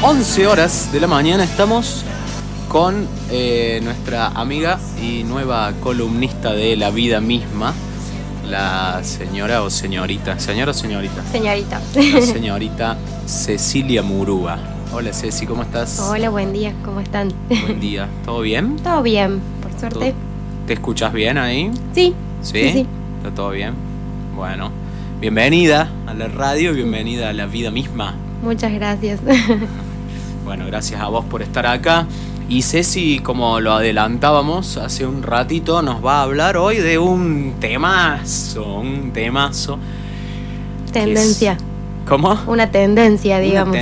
11 horas de la mañana estamos con nuestra amiga y nueva columnista de La Vida Misma, la señora o señorita. ¿Señora o señorita? Señorita. La señorita Cecilia Murúa. Hola Ceci, ¿cómo estás? Hola, buen día, ¿cómo están? Buen día, ¿todo bien? Todo bien, por suerte. ¿Te escuchas bien ahí? Sí. ¿Sí? Sí. ¿Está todo bien? Bueno, bienvenida a la radio, bienvenida a La Vida Misma. Muchas gracias. Bueno, gracias a vos por estar acá. Y Ceci, como lo adelantábamos hace un ratito, nos va a hablar hoy de un temazo. Tendencia. ¿Cómo? Una tendencia, digamos.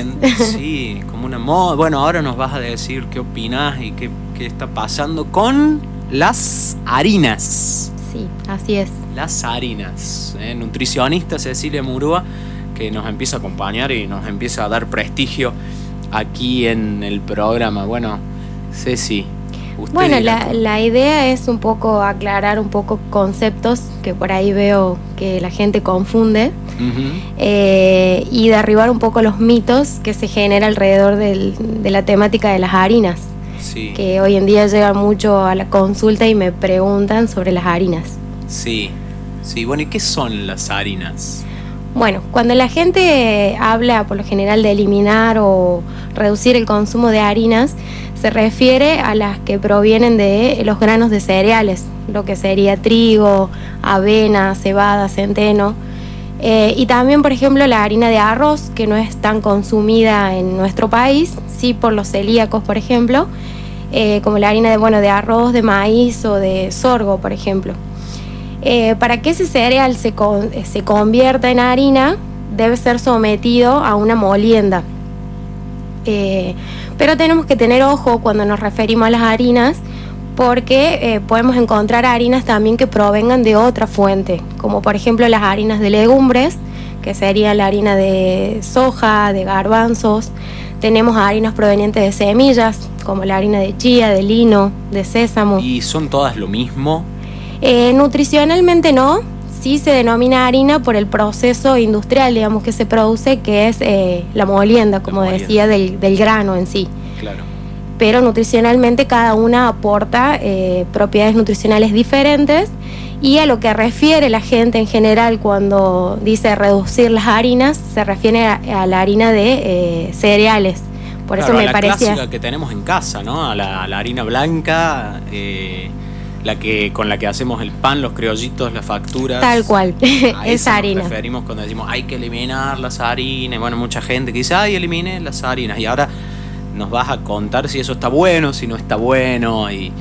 Sí, como una moda. Bueno, ahora nos vas a decir qué opinás y qué está pasando con las harinas. Sí, así es. Las harinas. Nutricionista Cecilia Murúa, que nos empieza a acompañar y nos empieza a dar prestigio aquí en el programa. Bueno, Ceci, usted Bueno, dirá. la idea es un poco aclarar un poco conceptos que por ahí veo que la gente confunde. Uh-huh. Y derribar un poco los mitos que se genera alrededor de la temática de las harinas. Sí. Que hoy en día llegan mucho a la consulta y me preguntan sobre las harinas. Sí, bueno, ¿y qué son las harinas? Bueno, cuando la gente habla por lo general de eliminar o reducir el consumo de harinas, se refiere a las que provienen de los granos de cereales, lo que sería trigo, avena, cebada, centeno. Y también, por ejemplo, la harina de arroz, que no es tan consumida en nuestro país, sí por los celíacos, por ejemplo, como la harina de arroz, de maíz o de sorgo, por ejemplo. Para que ese cereal se convierta en harina, debe ser sometido a una molienda. Pero tenemos que tener ojo cuando nos referimos a las harinas, porque podemos encontrar harinas también que provengan de otra fuente, como por ejemplo las harinas de legumbres, que sería la harina de soja, de garbanzos. Tenemos harinas provenientes de semillas, como la harina de chía, de lino, de sésamo. ¿Y son todas lo mismo? Nutricionalmente no, sí se denomina harina por el proceso industrial, digamos, que se produce, que es la molienda, como decía, del grano en sí. Claro. Pero nutricionalmente cada una aporta propiedades nutricionales diferentes, y a lo que refiere la gente en general cuando dice reducir las harinas, se refiere a la harina de cereales. Por Claro, eso me a la parecía clásica que tenemos en casa, ¿no? A la harina blanca, con la que hacemos el pan, los criollitos, las facturas. tal cual, A esa nos harina. referimos cuando decimos hay que eliminar las harinas. Bueno, mucha gente que dice, elimine las harinas. Y ahora nos vas a contar si eso está bueno, si no está bueno y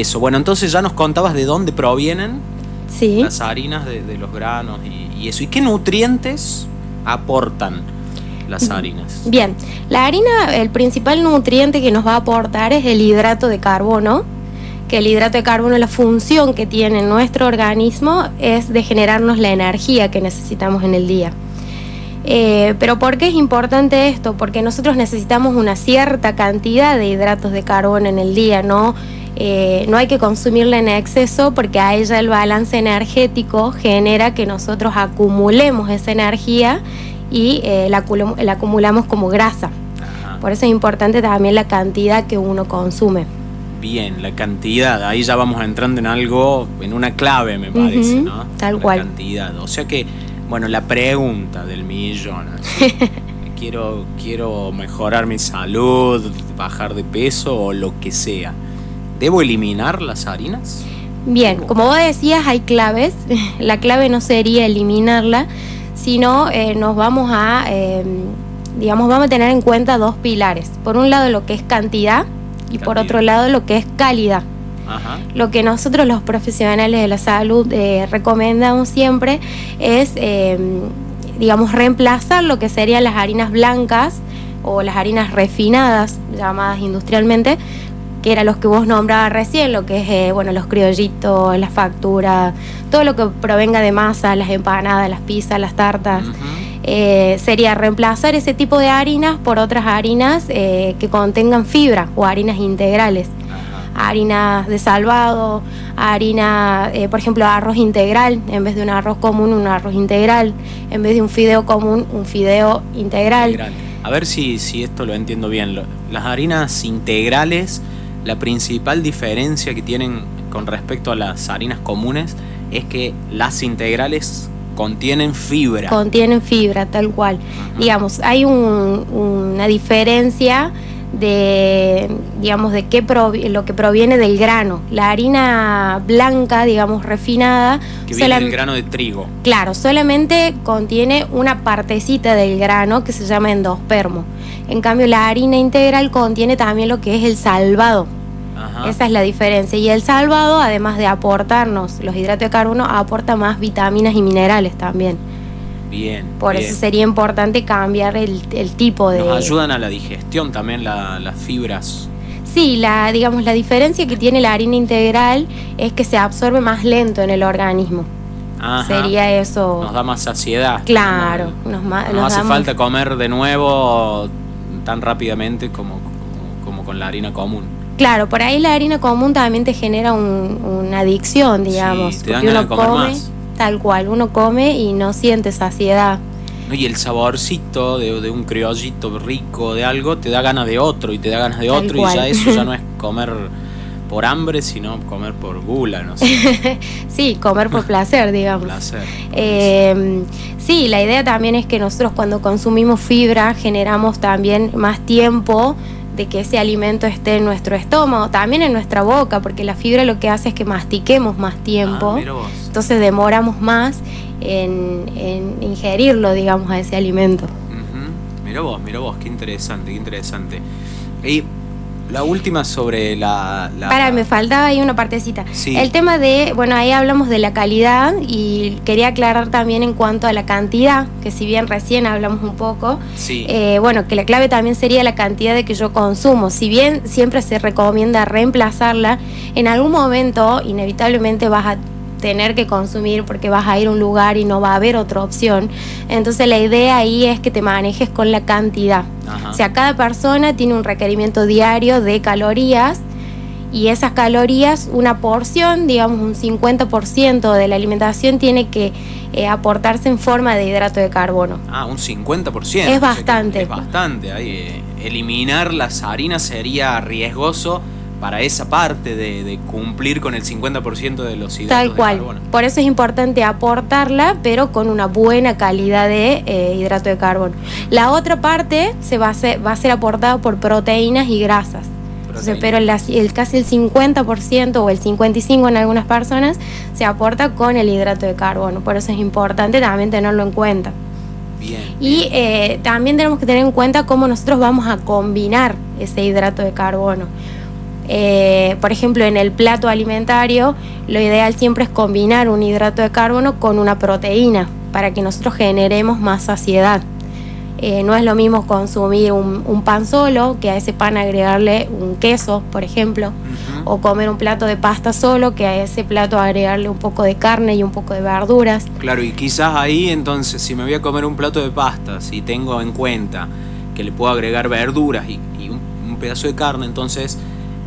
eso. Bueno, entonces ya nos contabas de dónde provienen Sí. las harinas de los granos y eso. ¿Y qué nutrientes aportan las harinas? Bien, la harina, el principal nutriente que nos va a aportar es el hidrato de carbono, que el hidrato de carbono, la función que tiene en nuestro organismo es de generarnos la energía que necesitamos en el día. Pero ¿por qué es importante esto? Porque nosotros necesitamos una cierta cantidad de hidratos de carbono en el día, no hay que consumirla en exceso, porque a ella el balance energético genera que nosotros acumulemos esa energía y la acumulamos como grasa. Ajá. Por eso es importante también la cantidad que uno consume. Bien, la cantidad, ahí ya vamos entrando en algo, en una clave me parece, Uh-huh, ¿no? tal la cual. Cantidad, o sea que, bueno, la pregunta del millón, así, quiero mejorar mi salud, bajar de peso o lo que sea, ¿debo eliminar las harinas? Bien, como vos decías, hay claves. La clave no sería eliminarla, sino nos vamos a tener en cuenta dos pilares. Por un lado lo que es cantidad y por otro lado lo que es calidad. Ajá. Lo que nosotros los profesionales de la salud recomendamos siempre es, reemplazar lo que serían las harinas blancas o las harinas refinadas, llamadas industrialmente, que eran los que vos nombrabas recién, lo que es los criollitos, las facturas, todo lo que provenga de masa, las empanadas, las pizzas, las tartas. Uh-huh. Sería reemplazar ese tipo de harinas por otras harinas que contengan fibra o harinas integrales. Ajá. Harinas de salvado, harina, por ejemplo, arroz integral, en vez de un arroz común, un arroz integral, en vez de un fideo común, un fideo integral. A ver si esto lo entiendo bien. Las harinas integrales, la principal diferencia que tienen con respecto a las harinas comunes es que las integrales contienen fibra. Contienen fibra, tal cual. Digamos, hay una diferencia de, digamos, de lo que proviene del grano. La harina blanca, digamos, refinada, que viene del grano de trigo. Claro, solamente contiene una partecita del grano que se llama endospermo. En cambio, la harina integral contiene también lo que es el salvado. Ajá. Esa es la diferencia. Y el salvado, además de aportarnos los hidratos de carbono, aporta más vitaminas y minerales también. Bien. Por bien. eso sería importante cambiar el tipo de... Nos ayudan a la digestión también las fibras. Sí, digamos, la diferencia que tiene la harina integral es que se absorbe más lento en el organismo. Ajá. Sería eso. Nos da más saciedad. Claro. No hace falta comer de nuevo tan rápidamente como con la harina común. Claro, por ahí la harina común también te genera una adicción, digamos. Sí, te dan ganas de comer más. Tal cual, uno come y no siente saciedad. No, y el saborcito de un criollito rico de algo te da ganas de otro y te da ganas de otro y ya eso ya no es comer por hambre, sino comer por gula, no sé. Sí, comer por placer, digamos. Placer. Sí, la idea también es que nosotros cuando consumimos fibra generamos también más tiempo de que ese alimento esté en nuestro estómago, también en nuestra boca, porque la fibra lo que hace es que mastiquemos más tiempo, entonces demoramos más en ingerirlo, digamos, a ese alimento. Mira vos, qué interesante. Y la última sobre me faltaba ahí una partecita. Sí. El tema de, bueno, ahí hablamos de la calidad y quería aclarar también en cuanto a la cantidad, que si bien recién hablamos un poco, sí. Bueno, que la clave también sería la cantidad de que yo consumo. Si bien siempre se recomienda reemplazarla, en algún momento inevitablemente vas a tener que consumir porque vas a ir a un lugar y no va a haber otra opción. Entonces la idea ahí es que te manejes con la cantidad. Ajá. O sea, cada persona tiene un requerimiento diario de calorías y esas calorías, una porción, digamos un 50% de la alimentación tiene que aportarse en forma de hidrato de carbono. Un 50%. Es bastante. Es bastante. Eliminar las harinas sería riesgoso para esa parte de cumplir con el 50% de los hidratos de carbono. Tal cual. Por eso es importante aportarla, pero con una buena calidad de hidrato de carbono. La otra parte va a ser aportada por proteínas y grasas. Entonces, pero casi el 50% o el 55% en algunas personas se aporta con el hidrato de carbono. Por eso es importante también tenerlo en cuenta. Bien. Y también tenemos que tener en cuenta cómo nosotros vamos a combinar ese hidrato de carbono. Por ejemplo, en el plato alimentario, lo ideal siempre es combinar un hidrato de carbono con una proteína para que nosotros generemos más saciedad. No es lo mismo consumir un pan solo, que a ese pan agregarle un queso, por ejemplo, o comer un plato de pasta solo, que a ese plato agregarle un poco de carne y un poco de verduras. Claro, y quizás ahí entonces, si me voy a comer un plato de pasta, si tengo en cuenta que le puedo agregar verduras y un pedazo de carne, entonces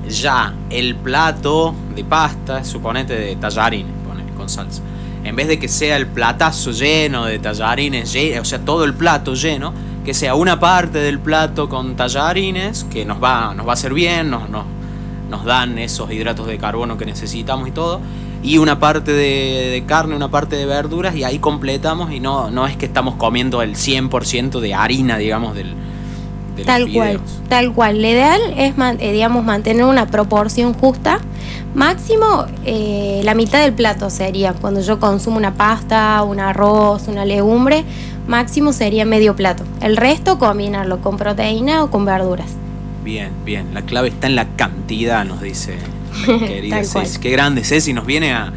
ya el plato de pasta, suponete de tallarines, con salsa, en vez de que sea el platazo lleno de tallarines, o sea, todo el plato lleno, que sea una parte del plato con tallarines, que nos va a hacer bien, nos dan esos hidratos de carbono que necesitamos y todo, y una parte de carne, una parte de verduras, y ahí completamos, y no es que estamos comiendo el 100% de harina, digamos, de tal cual. Lo ideal es mantener una proporción justa. Máximo la mitad del plato sería, cuando yo consumo una pasta, un arroz, una legumbre, máximo sería medio plato. El resto combinarlo con proteína o con verduras. Bien, la clave está en la cantidad, nos dice querida Ceci. Qué grande Ceci, nos viene a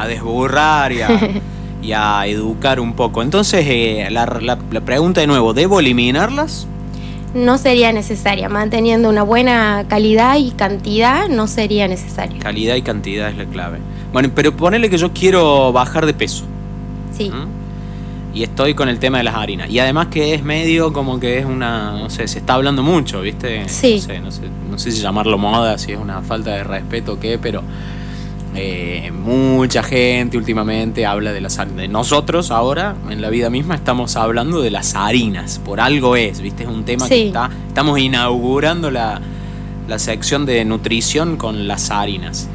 desburrar y a educar un poco. Entonces la pregunta de nuevo, ¿debo eliminarlas? No sería necesaria, manteniendo una buena calidad y cantidad no sería necesario. Calidad y cantidad es la clave. Bueno, pero ponele que yo quiero bajar de peso. Sí. Y estoy con el tema de las harinas. Y además que es medio como que es no sé, se está hablando mucho, ¿viste? Sí. No sé si llamarlo moda, si es una falta de respeto o qué, pero mucha gente últimamente habla de las harinas. Nosotros ahora, en la vida misma, estamos hablando de las harinas. Por algo ¿viste? Es un tema que estamos inaugurando la sección de nutrición con las harinas.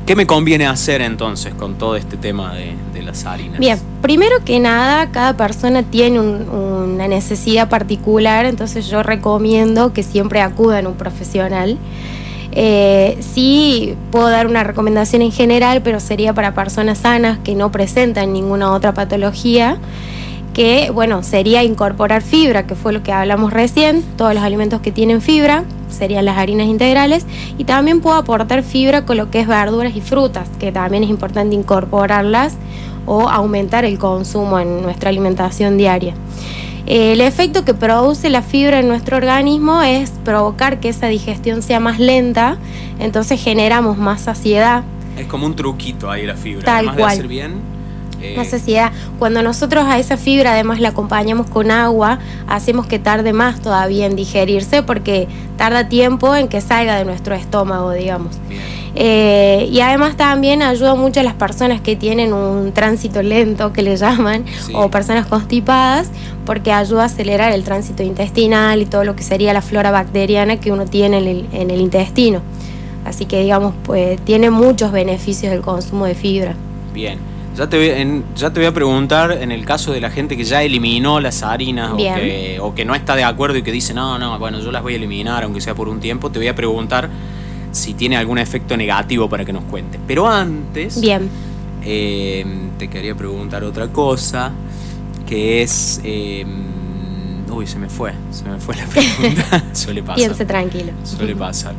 ¿Qué me conviene hacer entonces con todo este tema de las harinas? Bien, primero que nada, cada persona tiene una necesidad particular, entonces yo recomiendo que siempre acudan a un profesional. Sí puedo dar una recomendación en general, pero sería para personas sanas que no presentan ninguna otra patología, que bueno, sería incorporar fibra, que fue lo que hablamos recién. Todos los alimentos que tienen fibra serían las harinas integrales, y también puedo aportar fibra con lo que es verduras y frutas, que también es importante incorporarlas o aumentar el consumo en nuestra alimentación diaria. El efecto que produce la fibra en nuestro organismo es provocar que esa digestión sea más lenta, entonces generamos más saciedad. Es como un truquito ahí la fibra, tal además cual. De hacer bien. Más saciedad. Cuando nosotros a esa fibra además la acompañamos con agua, hacemos que tarde más todavía en digerirse, porque tarda tiempo en que salga de nuestro estómago, digamos. Y además también ayuda mucho a las personas que tienen un tránsito lento, que le llaman, o personas constipadas, porque ayuda a acelerar el tránsito intestinal y todo lo que sería la flora bacteriana que uno tiene en el intestino. Así que digamos, pues tiene muchos beneficios el consumo de fibra. Bien. Ya te voy a preguntar, en el caso de la gente que ya eliminó las harinas o que no está de acuerdo y que dice, no, bueno, yo las voy a eliminar, aunque sea por un tiempo, te voy a preguntar si tiene algún efecto negativo para que nos cuentes. Pero antes, bien, te quería preguntar otra cosa, que es... uy, se me fue la pregunta. Suele pasar. Piense tranquilo. Suele pasar.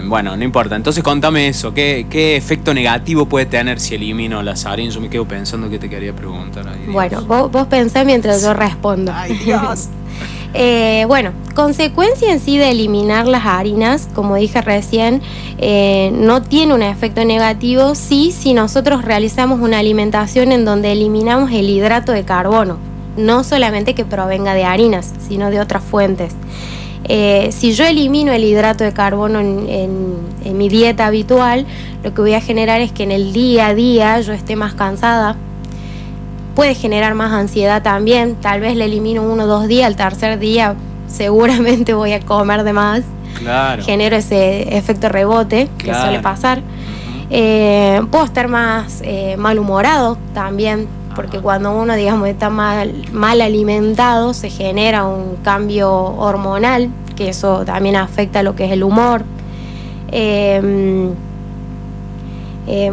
Bueno, no importa. Entonces contame eso. ¿Qué efecto negativo puede tener si elimino las harinas? Yo me quedo pensando que te quería preguntar. Ay, bueno, vos pensá mientras yo respondo. Ay, Dios. Bueno, consecuencia en sí de eliminar las harinas, como dije recién, no tiene un efecto negativo si nosotros realizamos una alimentación en donde eliminamos el hidrato de carbono, no solamente que provenga de harinas, sino de otras fuentes. Si yo elimino el hidrato de carbono en mi dieta habitual, lo que voy a generar es que en el día a día yo esté más cansada. Puede generar más ansiedad también. Tal vez le elimino 1 o 2 días, al tercer día seguramente voy a comer de más. Claro. Genero ese efecto rebote que suele pasar. Puedo estar más malhumorado también, porque cuando uno, digamos, está mal alimentado, se genera un cambio hormonal, que eso también afecta lo que es el humor.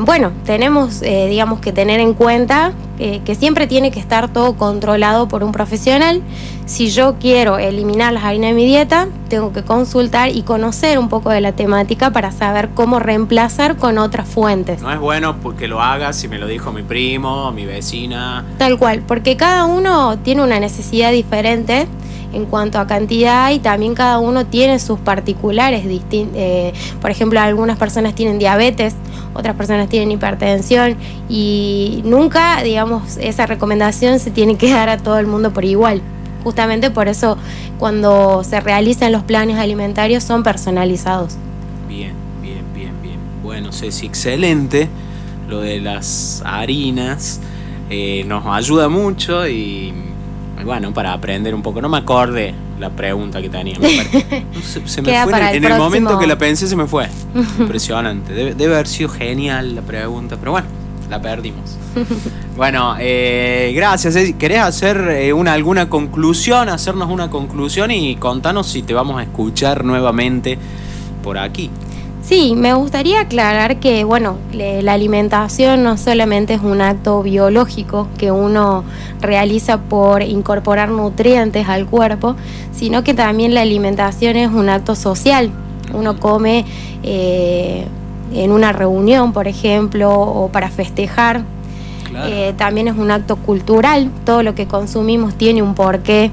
Bueno, tenemos, digamos, que tener en cuenta que siempre tiene que estar todo controlado por un profesional. Si yo quiero eliminar las harinas de mi dieta, tengo que consultar y conocer un poco de la temática para saber cómo reemplazar con otras fuentes. No es bueno que lo haga si me lo dijo mi primo, mi vecina. Tal cual, porque cada uno tiene una necesidad diferente en cuanto a cantidad, y también cada uno tiene sus particulares. Por ejemplo, algunas personas tienen diabetes, otras personas tienen hipertensión, y nunca, digamos, esa recomendación se tiene que dar a todo el mundo por igual. Justamente por eso, cuando se realizan los planes alimentarios, son personalizados. Bien. Bueno, Ceci, excelente. Lo de las harinas nos ayuda mucho y bueno, para aprender un poco. No me acordé la pregunta que tenía. Se me fue en el momento que la pensé, se me fue. Impresionante. Debe haber sido genial la pregunta, pero bueno, la perdimos. Bueno, gracias. ¿Querés hacer alguna conclusión? Hacernos una conclusión y contanos si te vamos a escuchar nuevamente por aquí. Sí, me gustaría aclarar que, bueno, la alimentación no solamente es un acto biológico que uno realiza por incorporar nutrientes al cuerpo, sino que también la alimentación es un acto social. Uno come en una reunión, por ejemplo, o para festejar. Claro. También es un acto cultural. Todo lo que consumimos tiene un porqué.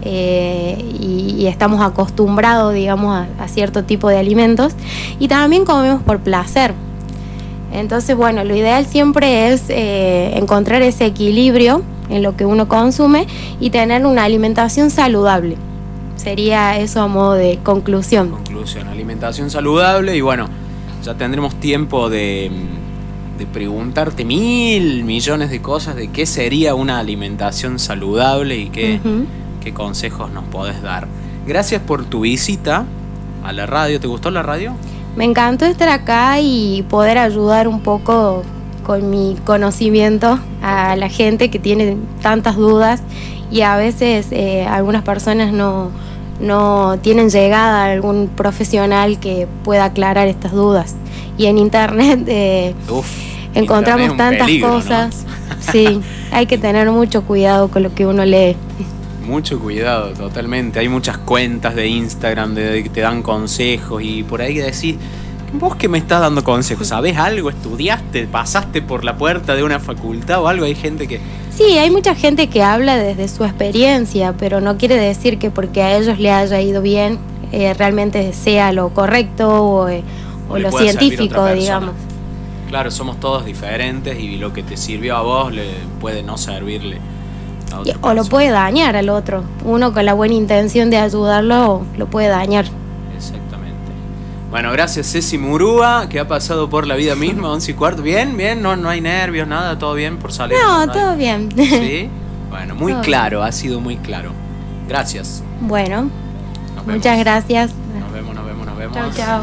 Y estamos acostumbrados, digamos, a cierto tipo de alimentos, y también comemos por placer. Entonces, bueno, lo ideal siempre es encontrar ese equilibrio en lo que uno consume y tener una alimentación saludable. Sería eso a modo de conclusión. Alimentación saludable. Y bueno, Ya tendremos tiempo de preguntarte 1.000 millones de cosas de qué sería una alimentación saludable y qué consejos nos podés dar. Gracias por tu visita a la radio. ¿Te gustó la radio? Me encantó estar acá y poder ayudar un poco con mi conocimiento a la gente que tiene tantas dudas y a veces algunas personas no tienen llegada a algún profesional que pueda aclarar estas dudas. Y en internet encontramos tantas peligro, cosas. ¿no? Sí, hay que tener mucho cuidado con lo que uno lee. Mucho cuidado, totalmente. Hay muchas cuentas de Instagram que te dan consejos y por ahí que decís, vos que me estás dando consejos, ¿sabés algo? ¿Estudiaste? ¿Pasaste por la puerta de una facultad o algo? Hay gente que... Sí, hay mucha gente que habla desde su experiencia, pero no quiere decir que porque a ellos le haya ido bien realmente sea lo correcto o lo científico, digamos. Claro, somos todos diferentes y lo que te sirvió a vos le puede no servirle a otra persona. O lo puede dañar al otro. Uno con la buena intención de ayudarlo lo puede dañar. Exactamente. Bueno, gracias Ceci Murúa, que ha pasado por la vida misma, 11:15. Bien, no hay nervios, nada, todo bien por salir. No, todo bien. ¿Sí? Bueno, muy claro, ha sido muy claro. Gracias. Bueno, muchas gracias. Nos vemos. Chao, chao.